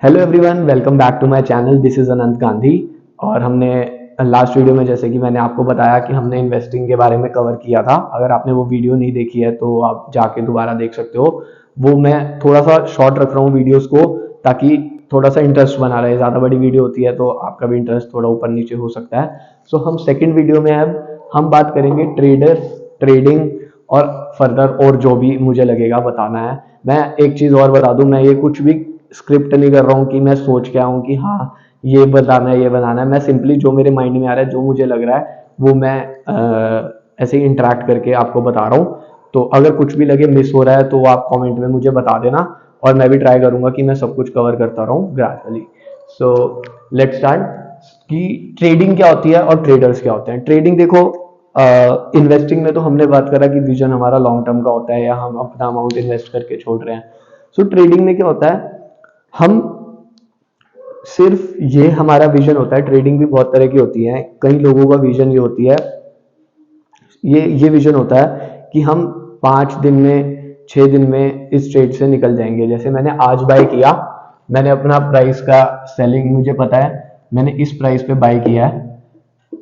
Hello everyone, welcome back to my channel. This is Anant Gandhi. और हमने last video में, जैसे कि मैंने आपको बताया कि हमने इन्वेस्टिंग के बारे में कवर किया था। अगर आपने वो वीडियो नहीं देखी है तो आप जाके दोबारा देख सकते हो। वो मैं थोड़ा सा शॉर्ट रख रहा हूँ वीडियोस को, ताकि थोड़ा सा इंटरेस्ट बना रहे। ज़्यादा बड़ी वीडियो होती है तो आपका भी इंटरेस्ट थोड़ा ऊपर नीचे हो सकता है। सो हम सेकेंड वीडियो में अब हम बात करेंगे ट्रेडिंग और फर्दर और जो भी मुझे लगेगा बताना है। मैं एक चीज़ और बता दूं, मैं ये कुछ भी स्क्रिप्ट नहीं कर रहा हूँ कि मैं सोच के आऊँ कि हाँ ये बताना है ये बनाना है। मैं सिंपली जो मेरे माइंड में आ रहा है, जो मुझे लग रहा है, वो मैं ऐसे ही इंटरेक्ट करके आपको बता रहा हूँ। तो अगर कुछ भी लगे मिस हो रहा है तो आप कमेंट में मुझे बता देना, और मैं भी ट्राई करूंगा कि मैं सब कुछ कवर करता रहूँ ग्रेजुअली। सो लेट्स स्टार्ट कि ट्रेडिंग क्या होती है और ट्रेडर्स क्या होते हैं। ट्रेडिंग देखो, इन्वेस्टिंग में तो हमने बात करा कि विजन हमारा लॉन्ग टर्म का होता है या हम अपना अमाउंट इन्वेस्ट करके छोड़ रहे हैं। सो ट्रेडिंग में क्या होता है, हम सिर्फ ये हमारा विजन होता है। ट्रेडिंग भी बहुत तरह की होती है। कई लोगों का विजन ये होती है, ये विजन होता है कि हम 5 दिन में 6 दिन में इस ट्रेड से निकल जाएंगे। जैसे मैंने आज बाय किया, मैंने अपना प्राइस का सेलिंग मुझे पता है, मैंने इस प्राइस पे बाय किया है।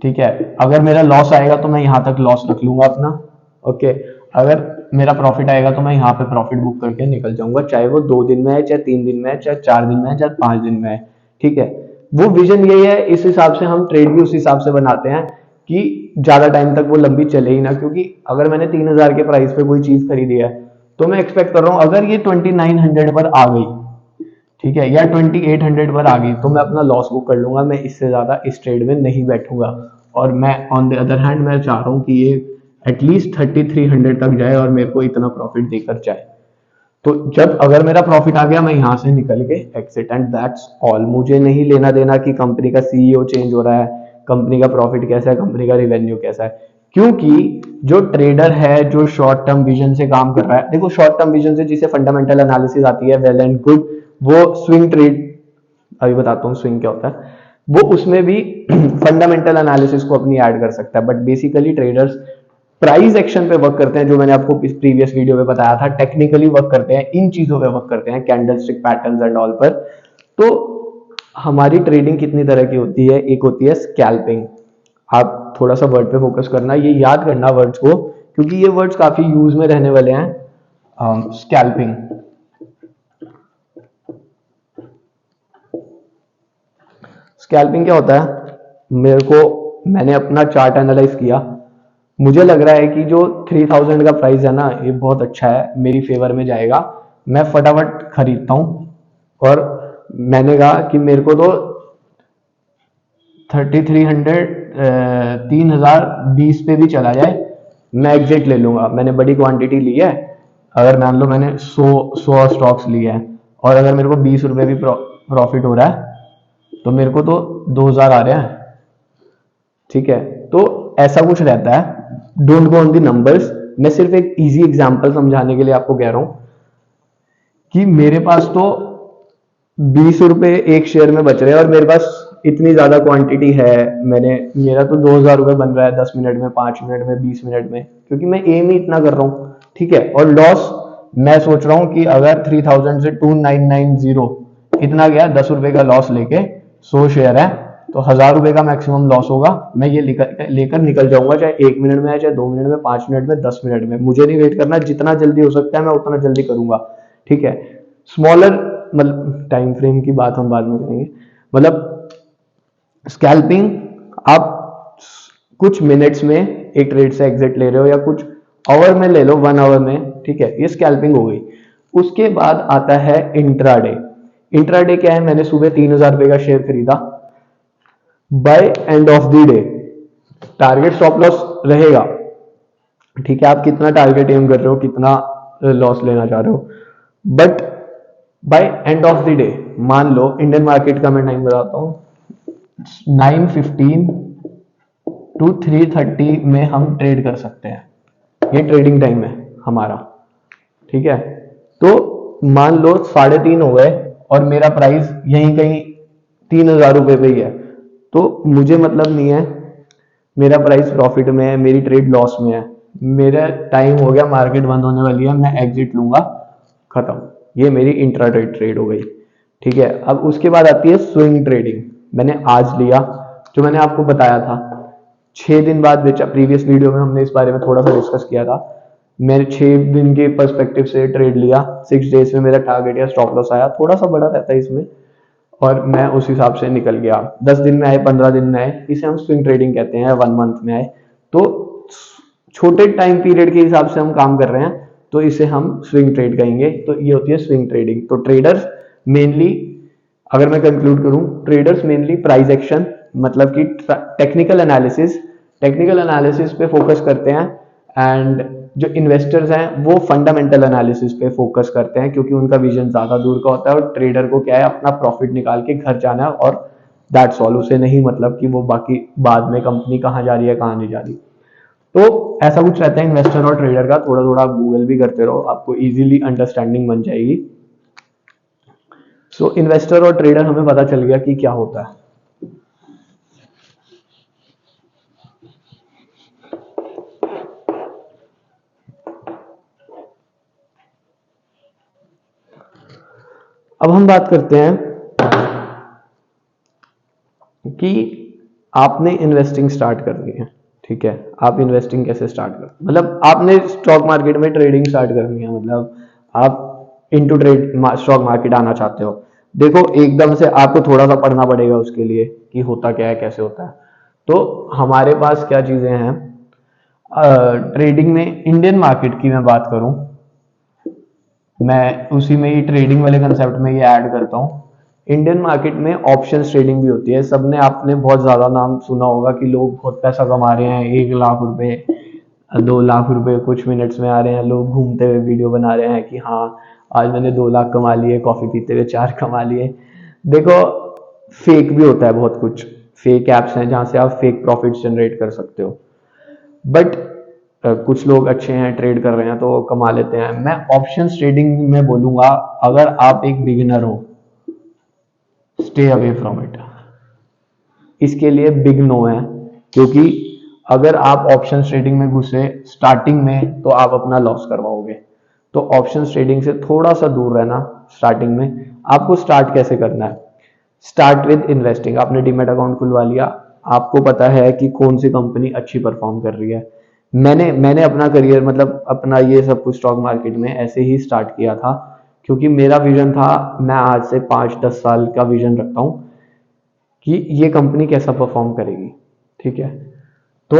ठीक है, अगर मेरा लॉस आएगा तो मैं यहाँ तक लॉस रख लूंगा अपना। ओके, अगर मेरा प्रॉफिट आएगा तो मैं यहाँ पे प्रॉफिट बुक करके निकल जाऊंगा, चाहे वो 2 दिन में है, चाहे 3 दिन में है, चाहे 4 दिन में है, चाहे 5 दिन में है। ठीक है, वो विजन यही है। इस हिसाब से हम ट्रेड भी उस हिसाब से बनाते हैं कि ज्यादा टाइम तक वो लंबी चले ही ना। क्योंकि अगर मैंने 3,000 के प्राइस पे कोई चीज खरीदी है तो मैं एक्सपेक्ट कर रहा हूँ अगर ये 2900 पर आ गई, ठीक है, या 2800 पर आ गई, तो मैं अपना लॉस बुक कर लूंगा। मैं इससे ज्यादा इस ट्रेड में नहीं बैठूंगा। और मैं ऑन द अदर हैंड मैं चाह रहा हूँ कि ये एटलीस्ट 3300 तक जाए और मेरे को इतना प्रॉफिट देकर जाए। तो जब अगर मेरा प्रॉफिट आ गया, मैं यहां से निकल के एक्सिट, एंड दैट्स ऑल। मुझे नहीं लेना देना कि कंपनी का सीईओ चेंज हो रहा है, कंपनी का प्रॉफिट कैसा है, कंपनी का रिवेन्यू कैसा है। क्योंकि जो ट्रेडर है, जो शॉर्ट टर्म विजन से काम कर रहा है, देखो शॉर्ट टर्म विजन से जिसे फंडामेंटल एनालिसिस आती है, वेल एंड गुड, वो स्विंग ट्रेड, अभी बताता हूँ स्विंग क्या होता है। वो उसमें भी फंडामेंटल एनालिसिस को अपनी ऐड कर सकता है। But basically traders price action पे वर्क करते हैं, जो मैंने आपको प्रीवियस वीडियो में बताया था। टेक्निकली वर्क करते हैं, इन चीजों पे वर्क करते हैं, कैंडलस्टिक पैटर्न्स एंड ऑल पर। तो हमारी ट्रेडिंग कितनी तरह की होती है। एक होती है स्कैल्पिंग। आप थोड़ा सा वर्ड पे फोकस करना, ये याद करना वर्ड्स को, क्योंकि ये वर्ड्स काफी यूज में रहने वाले हैं। स्कैल्पिंग, स्कैल्पिंग क्या होता है, मैंने अपना चार्ट एनालाइज किया। मुझे लग रहा है कि जो 3000 का प्राइस है ना, ये बहुत अच्छा है, मेरी फेवर में जाएगा। मैं फटाफट खरीदता हूँ। और मैंने कहा कि मेरे को तो 3300 3020 पे भी चला जाए, मैं एग्जिट ले लूंगा। मैंने बड़ी क्वांटिटी ली है। अगर मान लो मैंने 100 स्टॉक्स लिए हैं, और अगर मेरे को 20 रुपए भी प्रॉफिट हो रहा है, तो मेरे को तो 2000 आ रहे हैं। ठीक है, तो ऐसा कुछ रहता है। Don't go on the numbers. मैं सिर्फ एक इजी एग्जांपल समझाने के लिए आपको कह रहा हूं कि मेरे पास तो 20 रुपए एक शेयर में बच रहे हैं, और मेरे पास इतनी ज्यादा क्वांटिटी है। मेरा तो 2000 रुपए बन रहा है 10 मिनट में, 5 मिनट में, 20 मिनट में, क्योंकि मैं एम ही इतना कर रहा हूं। ठीक है, और लॉस मैं सोच रहा हूं कि अगर 3000 से 2990 इतना गया, 10 रुपए का लॉस लेके 100 शेयर है, तो 1000 रुपए का मैक्सिमम लॉस होगा। मैं ये लेकर निकल जाऊंगा, चाहे 1 मिनट में है, चाहे 2 मिनट में, 5 मिनट में, 10 मिनट में। मुझे नहीं वेट करना, जितना जल्दी हो सकता है मैं उतना जल्दी करूंगा। ठीक है, स्मॉलर, मतलब टाइम फ्रेम की बात हम बाद में करेंगे। मतलब स्कैल्पिंग, आप कुछ मिनट्स में एक ट्रेड से एग्जिट ले रहे हो, या कुछ आवर में ले लो, 1 आवर में। ठीक है, ये स्कैल्पिंग हो गई। उसके बाद आता है इंट्राडे। इंट्राडे क्या है, मैंने सुबह 3000 रुपए का शेयर खरीदा। By end of the day target stop loss रहेगा। ठीक है, आप कितना टारगेट एम कर रहे हो, कितना लॉस लेना चाह रहे हो, but by end of the day, मान लो इंडियन मार्केट का मैं टाइम बताता हूँ, 9:15 टू 3:30 में हम ट्रेड कर सकते हैं। ये ट्रेडिंग टाइम है हमारा। ठीक है, तो मान लो 3:30 हो गए और मेरा प्राइस यहीं कहीं 3000 रुपए पे ही है, तो मुझे मतलब नहीं है मेरा प्राइस प्रॉफिट में है, मेरी ट्रेड लॉस में है, मेरा टाइम हो गया, मार्केट बंद होने वाली है, मैं एग्जिट लूंगा, खत्म। ये मेरी इंट्राडे ट्रेड हो गई। ठीक है, अब उसके बाद आती है स्विंग ट्रेडिंग। मैंने आज लिया, जो मैंने आपको बताया था, 6 दिन बाद बेचा। प्रीवियस वीडियो में हमने इस बारे में थोड़ा सा डिस्कस किया था। मैंने 6 दिन के पर्सपेक्टिव से ट्रेड लिया, 6 डेज में मेरा टारगेट या स्टॉप लॉस आया, थोड़ा सा बड़ा रहता है इसमें, और मैं उस हिसाब से निकल गया। 10 दिन में आए, 15 दिन में आए, इसे हम स्विंग ट्रेडिंग कहते हैं। 1 मंथ में आए तो छोटे टाइम पीरियड के हिसाब से हम काम कर रहे हैं, तो इसे हम स्विंग ट्रेड कहेंगे। तो ये होती है स्विंग ट्रेडिंग। तो ट्रेडर्स मेनली, अगर मैं कंक्लूड करूं, ट्रेडर्स मेनली प्राइस एक्शन, मतलब कि टेक्निकल एनालिसिस पे फोकस करते हैं। एंड जो इन्वेस्टर्स हैं वो फंडामेंटल एनालिसिस पे फोकस करते हैं, क्योंकि उनका विजन ज्यादा दूर का होता है, और ट्रेडर को क्या है, अपना प्रॉफिट निकाल के घर जाना है, और दैट्स ऑल। उसे नहीं मतलब कि वो बाकी बाद में कंपनी कहाँ जा रही है कहाँ नहीं जा रही। तो ऐसा कुछ रहता है इन्वेस्टर और ट्रेडर का। थोड़ा थोड़ा आप गूगल भी करते रहो, आपको इजीली अंडरस्टैंडिंग बन जाएगी। सो इन्वेस्टर और ट्रेडर हमें पता चल गया कि क्या होता है। अब हम बात करते हैं कि आपने इन्वेस्टिंग स्टार्ट करनी है। ठीक है, आप इन्वेस्टिंग कैसे स्टार्ट कर, मतलब आपने स्टॉक मार्केट में ट्रेडिंग स्टार्ट करनी है, मतलब आप इनटू ट्रेड स्टॉक मार्केट आना चाहते हो। देखो, एकदम से आपको थोड़ा सा पढ़ना पड़ेगा उसके लिए कि होता क्या है, कैसे होता है। तो हमारे पास क्या चीजें हैं ट्रेडिंग में। इंडियन मार्केट की मैं बात करूं, मैं उसी में ही ट्रेडिंग वाले कंसेप्ट में ये ऐड करता हूँ। इंडियन मार्केट में ऑप्शन ट्रेडिंग भी होती है। सबने, आपने बहुत ज्यादा नाम सुना होगा कि लोग बहुत पैसा कमा रहे हैं, 1 लाख रुपए, 2 लाख रुपए कुछ मिनट्स में आ रहे हैं। लोग घूमते हुए वीडियो बना रहे हैं कि हाँ आज मैंने 2 लाख कमा लिए, कॉफी पीते हुए 4 कमा लिए। देखो, फेक भी होता है बहुत कुछ। फेक एप्स हैं जहां से आप फेक प्रॉफिट्स जनरेट कर सकते हो, बट कुछ लोग अच्छे हैं, ट्रेड कर रहे हैं तो कमा लेते हैं। मैं ऑप्शंस ट्रेडिंग में बोलूंगा, अगर आप एक बिगिनर हो, स्टे अवे फ्रॉम इट। इसके लिए बिग नो है, क्योंकि अगर आप ऑप्शन ट्रेडिंग में घुसे स्टार्टिंग में तो आप अपना लॉस करवाओगे। तो ऑप्शन ट्रेडिंग से थोड़ा सा दूर रहना स्टार्टिंग में। आपको स्टार्ट कैसे करना है? Start with investing. आपने डीमेट अकाउंट खुलवा लिया, आपको पता है कि कौन सी कंपनी अच्छी परफॉर्म कर रही है। मैंने अपना करियर, मतलब अपना ये सब कुछ स्टॉक मार्केट में ऐसे ही स्टार्ट किया था, क्योंकि मेरा विजन था, मैं आज से 5-10 साल का विजन रखता हूँ कि ये कंपनी कैसा परफॉर्म करेगी। ठीक है, तो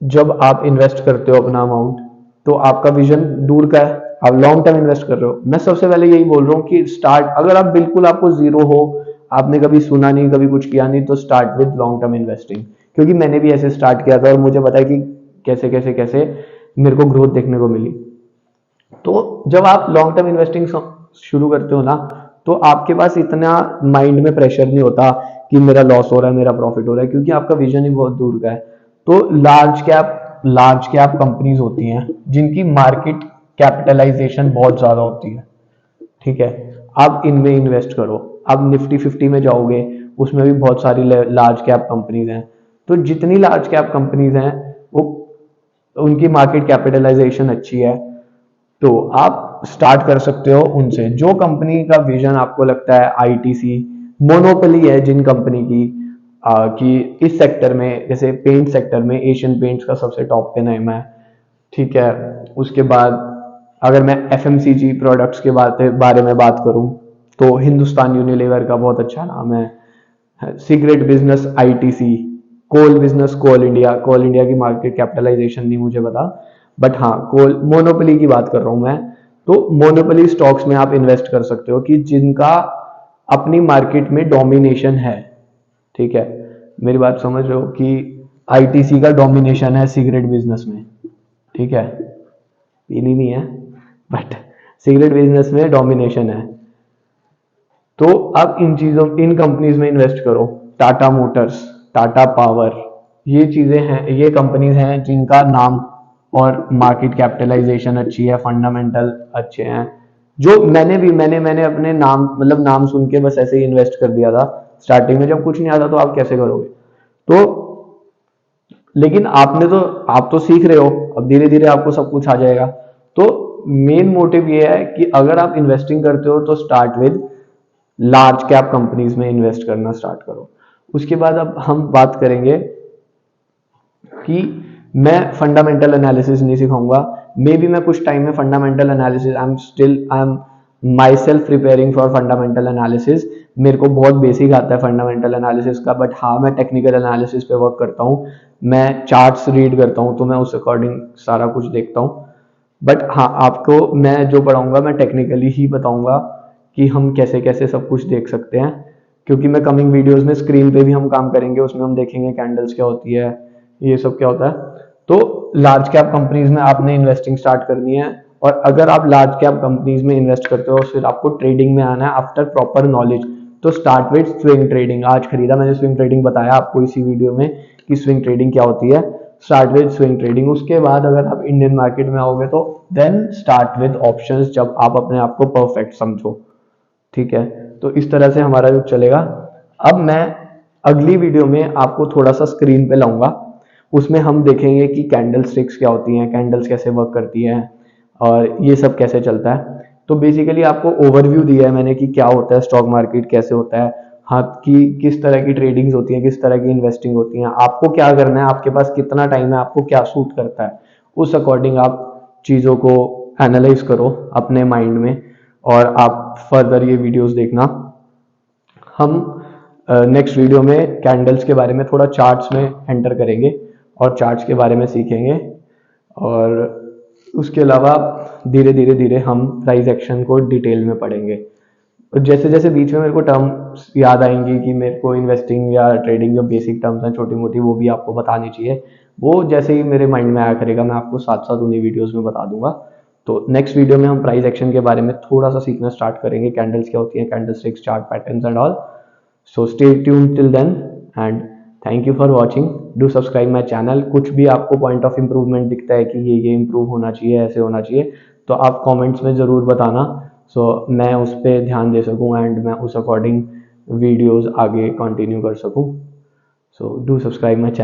जब आप इन्वेस्ट करते हो अपना अमाउंट, तो आपका विजन दूर का है, आप लॉन्ग टर्म इन्वेस्ट कर रहे हो। मैं सबसे पहले यही बोल रहा हूँ कि स्टार्ट, अगर आप बिल्कुल आपको जीरो हो, आपने कभी सुना नहीं, कभी कुछ किया नहीं, तो start with long term investing. क्योंकि मैंने भी ऐसे स्टार्ट किया था और मुझे पता है कि कैसे कैसे कैसे मेरे को ग्रोथ देखने को मिली। तो जब आप लॉन्ग टर्म इन्वेस्टिंग शुरू करते हो ना, तो आपके पास इतना माइंड में प्रेशर नहीं होता कि मेरा लॉस हो रहा है, मेरा प्रॉफिट हो रहा है, क्योंकि आपका विजन ही बहुत दूर का है। तो लार्ज कैप कंपनीज होती हैं जिनकी मार्केट कैपिटलाइजेशन बहुत ज्यादा होती है। ठीक है, आप इनमें इन्वेस्ट करो। आप निफ्टी 50 में जाओगे, उसमें भी बहुत सारी लार्ज कैप कंपनीज हैं। तो जितनी लार्ज कैप कंपनीज हैं, वो उनकी मार्केट कैपिटलाइजेशन अच्छी है, तो आप स्टार्ट कर सकते हो उनसे। जो कंपनी का विजन आपको लगता है, आईटीसी मोनोपोली है जिन कंपनी की, कि इस सेक्टर में, जैसे पेंट सेक्टर में एशियन पेंट्स का सबसे टॉप पे नाम है। ठीक है, उसके बाद अगर मैं एफएमसीजी प्रोडक्ट्स के बारे में बात करूं, तो हिंदुस्तान यूनिलीवर का बहुत अच्छा नाम है। सिगरेट बिजनेस आईटीसी, कोल इंडिया की मार्केट कैपिटलाइजेशन नहीं मुझे पता, बट हाँ, कोल मोनोपोली की बात कर रहा हूं मैं। तो मोनोपोली स्टॉक्स में आप इन्वेस्ट कर सकते हो कि जिनका अपनी मार्केट में डोमिनेशन है। ठीक है, मेरी बात समझ रहे हो कि आईटीसी का डोमिनेशन है सिगरेट बिजनेस में। ठीक है, पीनी नहीं है, बट सिगरेट बिजनेस में डोमिनेशन है। तो आप इन कंपनीज में इन्वेस्ट करो। टाटा मोटर्स, टाटा पावर, ये चीजें हैं, ये कंपनीज हैं जिनका नाम और मार्केट कैपिटलाइजेशन अच्छी है, फंडामेंटल अच्छे हैं। जो मैंने अपने नाम, मतलब नाम सुन के बस ऐसे ही इन्वेस्ट कर दिया था स्टार्टिंग में। जब कुछ नहीं आता तो आप कैसे करोगे? तो लेकिन आप तो सीख रहे हो, अब धीरे धीरे आपको सब कुछ आ जाएगा। तो मेन मोटिव ये है कि अगर आप इन्वेस्टिंग करते हो तो start with large cap companies में इन्वेस्ट करना स्टार्ट करो। उसके बाद अब हम बात करेंगे कि मैं फंडामेंटल एनालिसिस नहीं सिखाऊंगा, मे बी मैं कुछ टाइम में fundamental analysis, I am my self preparing for fundamental analysis. मेरे को बहुत बेसिक आता है फंडामेंटल एनालिसिस का, बट हाँ मैं टेक्निकल एनालिसिस पे वर्क करता हूँ, मैं चार्ट्स रीड करता हूँ, तो मैं उस अकॉर्डिंग सारा कुछ देखता हूँ। बट हाँ आपको मैं जो पढ़ाऊंगा मैं टेक्निकली ही बताऊंगा कि हम कैसे कैसे सब कुछ देख सकते हैं, क्योंकि मैं कमिंग वीडियोस में स्क्रीन पे भी हम काम करेंगे, उसमें हम देखेंगे कैंडल्स क्या होती है, ये सब क्या होता है। तो लार्ज कैप कंपनीज में आपने इन्वेस्टिंग स्टार्ट करनी है, और अगर आप लार्ज कैप कंपनीज में इन्वेस्ट करते हो फिर आपको ट्रेडिंग में आना है आफ्टर प्रॉपर नॉलेज, तो स्टार्ट विद स्विंग ट्रेडिंग। आज खरीदा मैंने स्विंग ट्रेडिंग, बताया आपको इसी वीडियो में कि स्विंग ट्रेडिंग क्या होती है। Start with swing trading. उसके बाद अगर आप इंडियन मार्केट में आओगे तो देन स्टार्ट विद ऑप्शंस, जब आप अपने आप को परफेक्ट समझो। ठीक है, तो इस तरह से हमारा जो चलेगा। अब मैं अगली वीडियो में आपको थोड़ा सा स्क्रीन पे लाऊंगा, उसमें हम देखेंगे कि कैंडल स्टिक्स क्या होती हैं, कैंडल्स कैसे वर्क करती हैं, और ये सब कैसे चलता है। तो बेसिकली आपको ओवरव्यू दिया है मैंने कि क्या होता है स्टॉक मार्केट, कैसे होता है, हाँ कि किस तरह की ट्रेडिंग्स होती हैं, किस तरह की इन्वेस्टिंग होती हैं, आपको क्या करना है, आपके पास कितना टाइम है, आपको क्या सूट करता है, उस अकॉर्डिंग आप चीज़ों को एनालाइज करो अपने माइंड में, और आप फर्दर ये वीडियोस देखना। हम नेक्स्ट वीडियो में कैंडल्स के बारे में थोड़ा चार्ट्स में एंटर करेंगे और चार्ट्स के बारे में सीखेंगे, और उसके अलावा धीरे धीरे धीरे हम प्राइस एक्शन को डिटेल में पढ़ेंगे। और जैसे जैसे बीच में मेरे को टर्म्स याद आएंगी कि मेरे को इन्वेस्टिंग या ट्रेडिंग जो बेसिक टर्म्स हैं छोटी मोटी, वो भी आपको बतानी चाहिए, वो जैसे ही मेरे माइंड में आया करेगा मैं आपको साथ साथ उन्हीं वीडियोस में बता दूंगा। तो नेक्स्ट वीडियो में हम प्राइस एक्शन के बारे में थोड़ा सा सीखना स्टार्ट करेंगे, कैंडल्स क्या होती हैं, candle sticks, chart patterns and all. So stay tuned till then and thank you for watching. Do subscribe my channel. कुछ भी आपको पॉइंट ऑफ इम्प्रूवमेंट दिखता है कि ये इम्प्रूव होना चाहिए, ऐसे होना चाहिए, तो आप कमेंट्स में ज़रूर बताना, सो मैं उस पर ध्यान दे सकूँ एंड मैं उस अकॉर्डिंग वीडियोस आगे कंटिन्यू कर सकूँ। So do subscribe my channel.